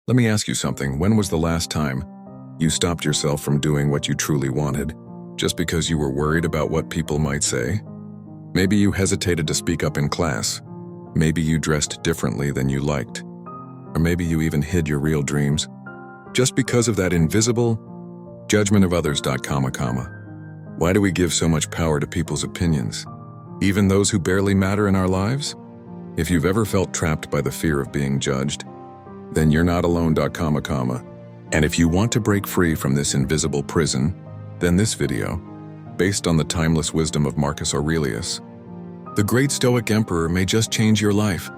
Let me ask you something. When was the last time you stopped yourself from doing what you truly wanted, just because you were worried about what people might say? Maybe you hesitated to speak up in class. Maybe you dressed differently than you liked. Or maybe you even hid your real dreams, just because of that invisible judgment of others. Why do we give so much power to people's opinions, even those who barely matter in our lives? If you've ever felt trapped by the fear of being judged, then you're not alone. And if you want to break free from this invisible prison, then this video, based on the timeless wisdom of Marcus Aurelius, the great Stoic emperor, may just change your life.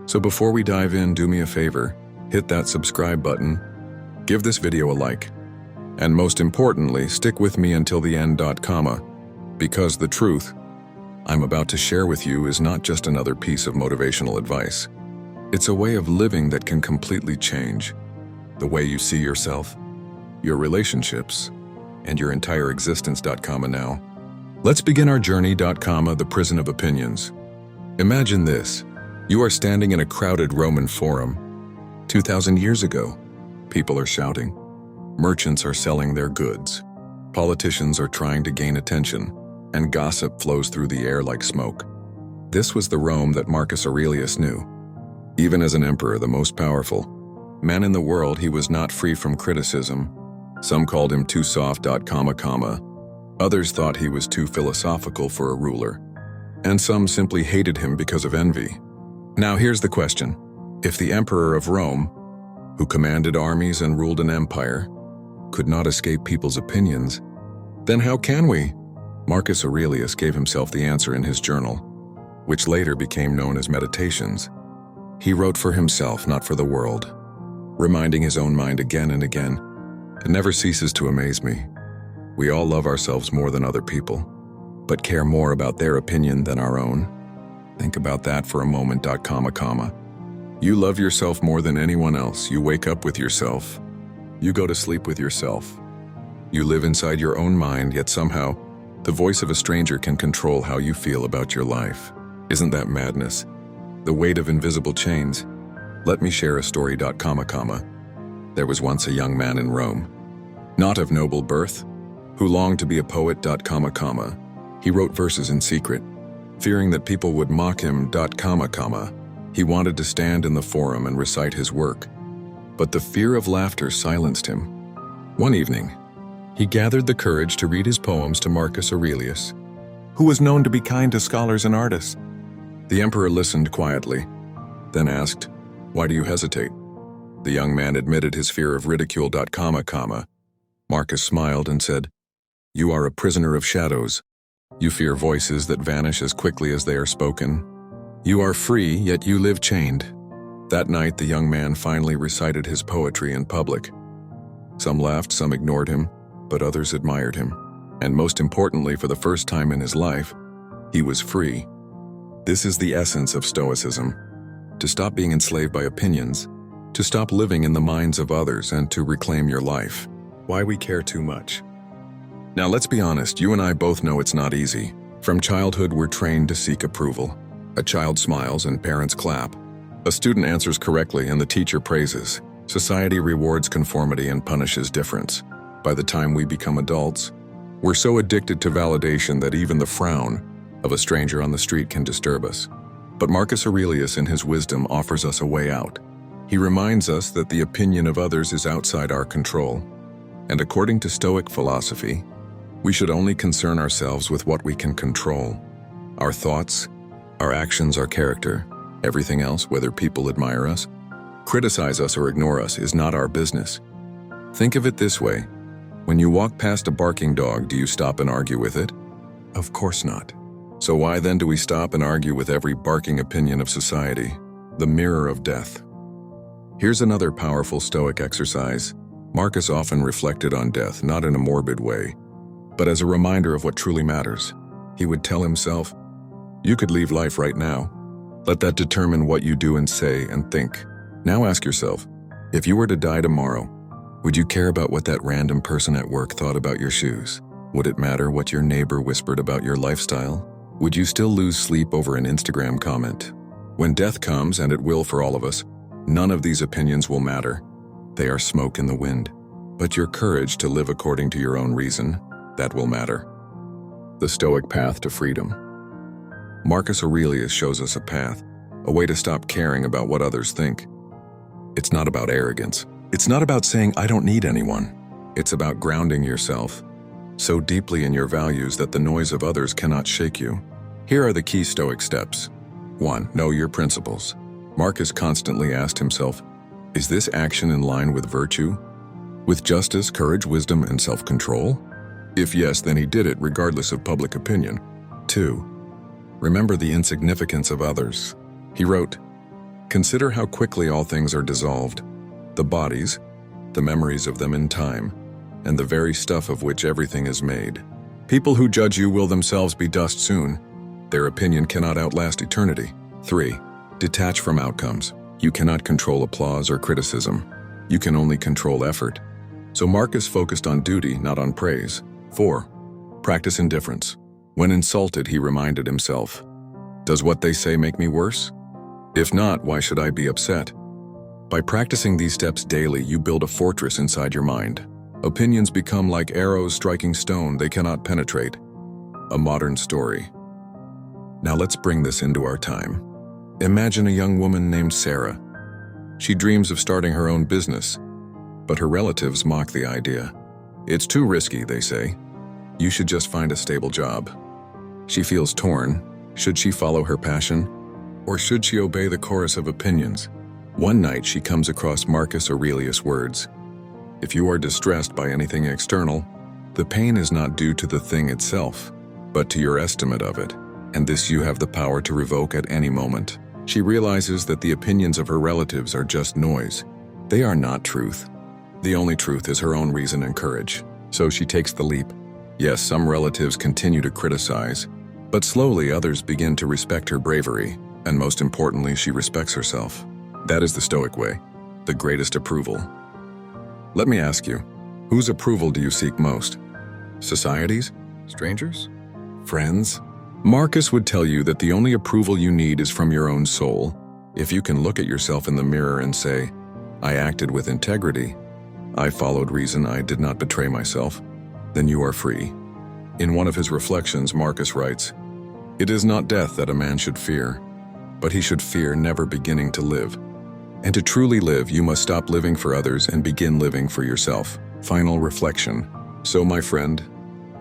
So before we dive in, do me a favor, hit that subscribe button, give this video a like, and most importantly, stick with me until the end. Because the truth I'm about to share with you is not just another piece of motivational advice. It's a way of living that can completely change the way you see yourself, your relationships, and your entire existence. Now, let's begin our journey. The prison of opinions. Imagine this. You are standing in a crowded Roman forum. 2,000 years ago, people are shouting. Merchants are selling their goods. Politicians are trying to gain attention, and gossip flows through the air like smoke. This was the Rome that Marcus Aurelius knew. Even as an emperor, the most powerful man in the world, he was not free from criticism. Some called him too soft. Others thought he was too philosophical for a ruler. And some simply hated him because of envy. Now here's the question. If the emperor of Rome, who commanded armies and ruled an empire, could not escape people's opinions, then how can we? Marcus Aurelius gave himself the answer in his journal, which later became known as Meditations. He wrote for himself, not for the world, reminding his own mind again and again. It never ceases to amaze me. We all love ourselves more than other people, but care more about their opinion than our own. Think about that for a moment. You love yourself more than anyone else. You wake up with yourself. You go to sleep with yourself. You live inside your own mind, yet somehow, the voice of a stranger can control how you feel about your life. Isn't that madness? The weight of invisible chains. Let me share a story. There was once a young man in Rome, not of noble birth, who longed to be a poet. He wrote verses in secret, fearing that people would mock him. He wanted to stand in the forum and recite his work, but the fear of laughter silenced him. One evening, he gathered the courage to read his poems to Marcus Aurelius, who was known to be kind to scholars and artists. The emperor listened quietly, then asked, "Why do you hesitate?" The young man admitted his fear of ridicule. Marcus smiled and said, "You are a prisoner of shadows. You fear voices that vanish as quickly as they are spoken. You are free, yet you live chained." That night, the young man finally recited his poetry in public. Some laughed, some ignored him, but others admired him. And most importantly, for the first time in his life, he was free. This is the essence of Stoicism: to stop being enslaved by opinions, to stop living in the minds of others, and to reclaim your life. Why we care too much. Now let's be honest, you and I both know it's not easy. From childhood, we're trained to seek approval. A child smiles and parents clap. A student answers correctly and the teacher praises. Society rewards conformity and punishes difference. By the time we become adults, we're so addicted to validation that even the frown of a stranger on the street can disturb us. But Marcus Aurelius, in his wisdom, offers us a way out. He reminds us that the opinion of others is outside our control. And according to Stoic philosophy, we should only concern ourselves with what we can control. Our thoughts, our actions, our character. Everything else, whether people admire us, criticize us, or ignore us, is not our business. Think of it this way. When you walk past a barking dog, do you stop and argue with it? Of course not. So why then do we stop and argue with every barking opinion of society, the mirror of death? Here's another powerful Stoic exercise. Marcus often reflected on death, not in a morbid way, but as a reminder of what truly matters. He would tell himself, "You could leave life right now. Let that determine what you do and say and think." Now ask yourself, if you were to die tomorrow, would you care about what that random person at work thought about your shoes? Would it matter what your neighbor whispered about your lifestyle? Would you still lose sleep over an Instagram comment? When death comes, and it will for all of us, none of these opinions will matter. They are smoke in the wind. But your courage to live according to your own reason, that will matter. The Stoic path to freedom. Marcus Aurelius shows us a path, a way to stop caring about what others think. It's not about arrogance. It's not about saying, I don't need anyone. It's about grounding yourself so deeply in your values that the noise of others cannot shake you. Here are the key Stoic steps. 1. Know your principles. Marcus constantly asked himself, is this action in line with virtue? With justice, courage, wisdom, and self-control? If yes, then he did it regardless of public opinion. 2. Remember the insignificance of others. He wrote, consider how quickly all things are dissolved, the bodies, the memories of them in time, and the very stuff of which everything is made. People who judge you will themselves be dust soon. Their opinion cannot outlast eternity. 3. Detach from outcomes. You cannot control applause or criticism. You can only control effort. So Marcus focused on duty, not on praise. 4. Practice indifference. When insulted, he reminded himself, does what they say make me worse? If not, why should I be upset? By practicing these steps daily, you build a fortress inside your mind. Opinions become like arrows striking stone they cannot penetrate. A modern story. Now let's bring this into our time. Imagine a young woman named Sarah. She dreams of starting her own business, but her relatives mock the idea. It's too risky, they say. You should just find a stable job. She feels torn. Should she follow her passion? Or should she obey the chorus of opinions? One night she comes across Marcus Aurelius' words. If you are distressed by anything external, the pain is not due to the thing itself, but to your estimate of it, and this you have the power to revoke at any moment. She realizes that the opinions of her relatives are just noise. They are not truth. The only truth is her own reason and courage. So she takes the leap. Yes, some relatives continue to criticize, but slowly others begin to respect her bravery, and most importantly, she respects herself. That is the Stoic way, the greatest approval. Let me ask you, whose approval do you seek most? Society's? Strangers? Friends? Marcus would tell you that the only approval you need is from your own soul. If you can look at yourself in the mirror and say, I acted with integrity, I followed reason, I did not betray myself, then you are free. In one of his reflections, Marcus writes, it is not death that a man should fear, but he should fear never beginning to live. And to truly live, you must stop living for others and begin living for yourself. Final reflection. So, my friend,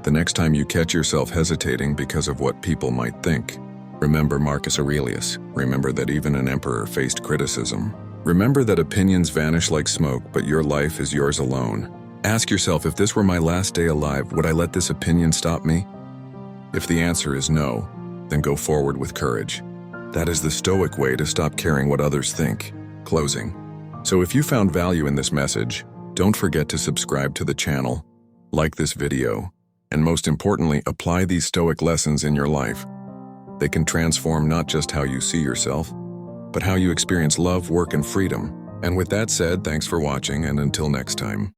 the next time you catch yourself hesitating because of what people might think, remember Marcus Aurelius. Remember that even an emperor faced criticism. Remember that opinions vanish like smoke, but your life is yours alone. Ask yourself, if this were my last day alive, would I let this opinion stop me? If the answer is no, then go forward with courage. That is the Stoic way to stop caring what others think. Closing. So if you found value in this message, don't forget to subscribe to the channel, like this video, and most importantly, apply these Stoic lessons in your life. They can transform not just how you see yourself, but how you experience love, work, and freedom. And with that said, thanks for watching, and until next time.